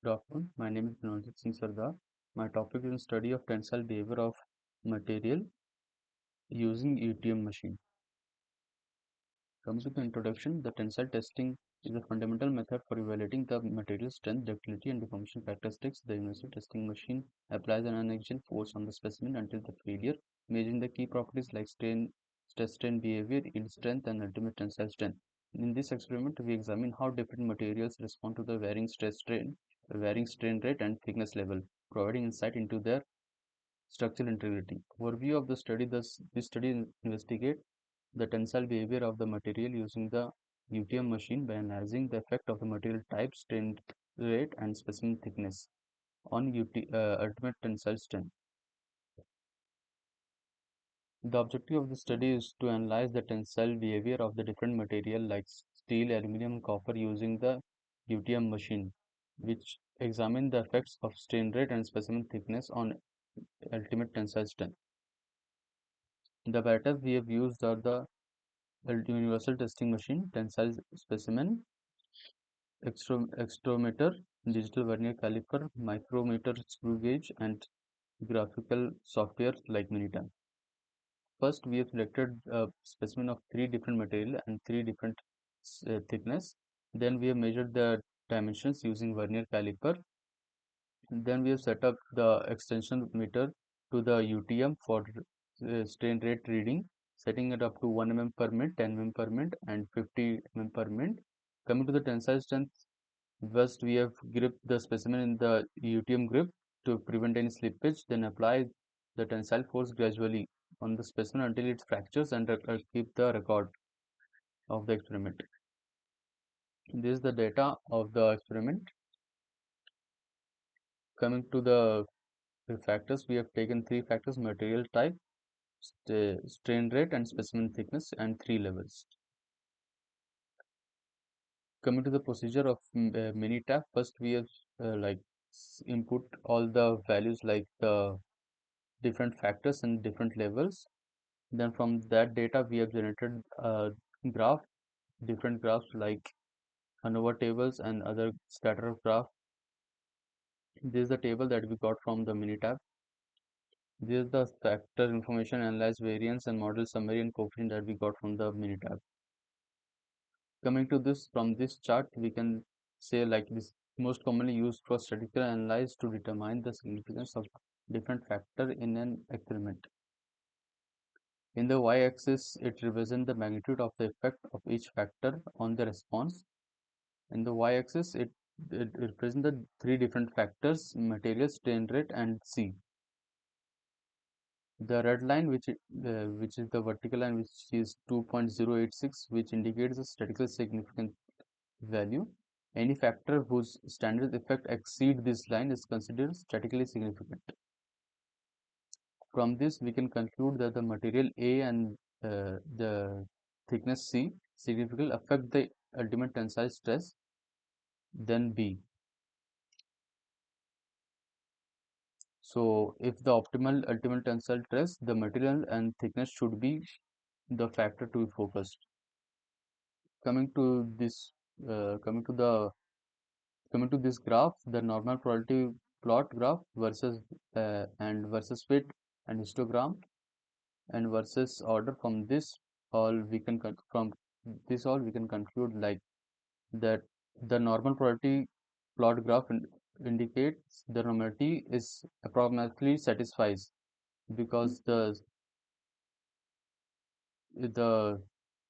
Good afternoon. My name is Vinodjit Singh Sardar. My topic is study of tensile behavior of material using UTM machine. Coming to the introduction, the tensile testing is a fundamental method for evaluating the material strength, ductility, and deformation characteristics. The universal testing machine applies an unaxial force on the specimen until the failure, measuring the key properties like strain, stress strain behavior, yield strength, and ultimate tensile strength. In this experiment, we examine how different materials respond to the varying stress strain, varying strain rate, and thickness level, providing insight into their structural integrity. Overview of the study. This study investigates the tensile behavior of the material using the UTM machine by analyzing the effect of the material type, strain rate, and specimen thickness on ultimate tensile strength. The objective of the study is to analyze the tensile behavior of the different material like steel, aluminum, copper using the UTM machine, which examine the effects of strain rate and specimen thickness on ultimate tensile strength. The apparatus we have used are the universal testing machine, tensile specimen, extrometer, digital vernier caliper, micrometer, screw gauge, and graphical software like Minitab. First, we have selected a specimen of three different material and three different thickness. Then we have measured the dimensions using vernier caliper. Then we have set up the extension meter to the UTM for strain rate reading, setting it up to 1 mm per minute, 10 mm per minute, and 50 mm per minute. Coming to the tensile strength, first we have gripped the specimen in the UTM grip to prevent any slippage, then apply the tensile force gradually on the specimen until it fractures and keep the record of the experiment. This is the data of the experiment. Coming to the factors, we have taken three factors: material type, strain rate, and specimen thickness, and three levels. Coming to the procedure of Minitab, first we have input all the values like the different factors and different levels. Then from that data we have generated a graph, different graphs like ANOVA tables and other scatter graph. This is the table that we got from the Minitab. This is the factor information, analyze variance, and model summary and coefficient that we got from the Minitab. Coming to this, from this chart we can say like this most commonly used for statistical analysis to determine the significance of different factor in an experiment. In the y-axis, it represents the magnitude of the effect of each factor on the response. In the y-axis, it represents the three different factors: material, strain rate, and C. The red line, which is the vertical line, which is 2.086, which indicates the statistical significant value. Any factor whose standard effect exceeds this line is considered statistically significant. From this, we can conclude that the material A and the thickness C significantly affect the ultimate tensile stress than B. So, if the optimal ultimate tensile stress, the material and thickness should be the factor to be focused. Coming to this, coming to the coming to this graph, the normal probability plot graph versus and versus fit and histogram and versus order. From this all we can from this all we can conclude like that the normal probability plot graph indicates the normality is approximately satisfies because the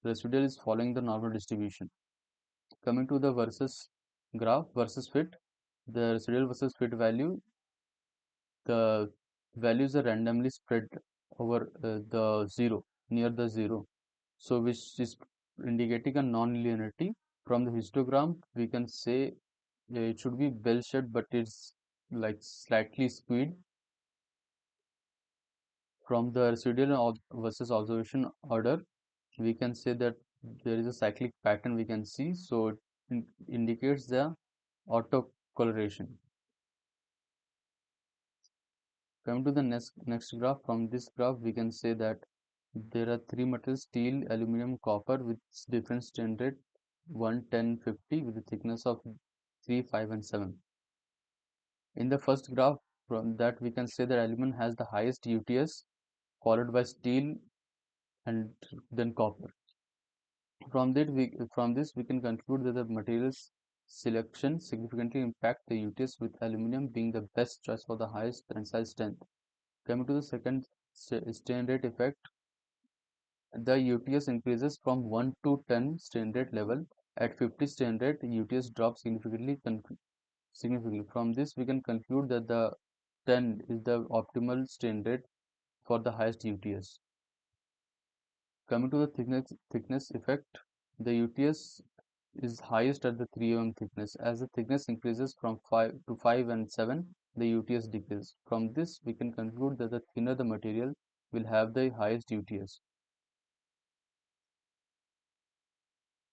residual is following the normal distribution. Coming to the versus graph versus fit, the residual versus fit value, the values are randomly spread over the zero near the zero, so which is indicating a non-linearity. From the histogram we can say it should be bell shaped, but it's like slightly skewed. From the residual versus observation order we can say that there is a cyclic pattern we can see, so it indicates the autocoloration. Coming to the next graph, from this graph we can say that there are three metals: steel, aluminum, copper, with different strain rate 1, 10, 50, with a thickness of 3, 5, and 7. In the first graph, from that we can say that aluminum has the highest UTS, followed by steel and then copper. From this we can conclude that the materials selection significantly impact the UTS, with aluminum being the best choice for the highest tensile strength. Coming to the second strain rate effect, the UTS increases from 1 to 10 strain rate level. At 50 strain rate, UTS drops significantly. From this, we can conclude that the 10 is the optimal strain rate for the highest UTS. Coming to the thickness effect, the UTS is highest at the 3 mm thickness. As the thickness increases from 5 to 5 and 7, the UTS decreases. From this, we can conclude that the thinner the material will have the highest UTS.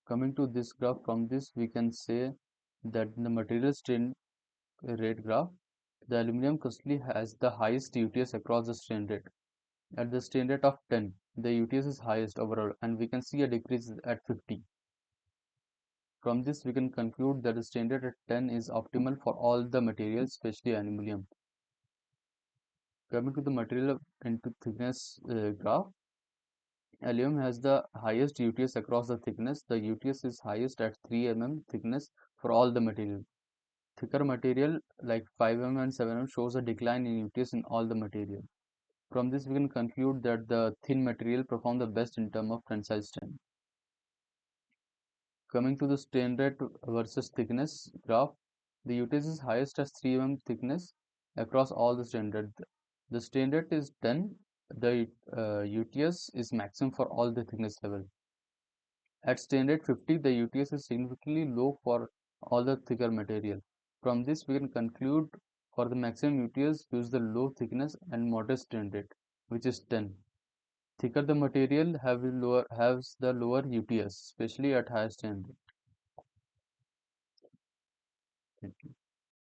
Coming to this graph, from this we can say that in the material strain rate graph, the aluminum crystal has the highest UTS across the strain rate. At the strain rate of 10, the UTS is highest overall, and we can see a decrease at 50. From this, we can conclude that the strain rate at 10 is optimal for all the materials, especially aluminum. Coming to the material into thickness graph, aluminum has the highest UTS across the thickness. The UTS is highest at 3 mm thickness for all the material. Thicker material like 5 mm and 7 mm shows a decline in UTS in all the material. From this, we can conclude that the thin material perform the best in terms of tensile strength. Coming to the strain rate versus thickness graph, the UTS is highest as 3 mm thickness across all the strain rate. The strain rate is 10. The UTS is maximum for all the thickness level. At strain rate 50, the UTS is significantly low for all the thicker material. From this, we can conclude for the maximum UTS, use the low thickness and moderate strain rate, which is 10. Thicker the material has the lower UTS, especially at higher strain rate.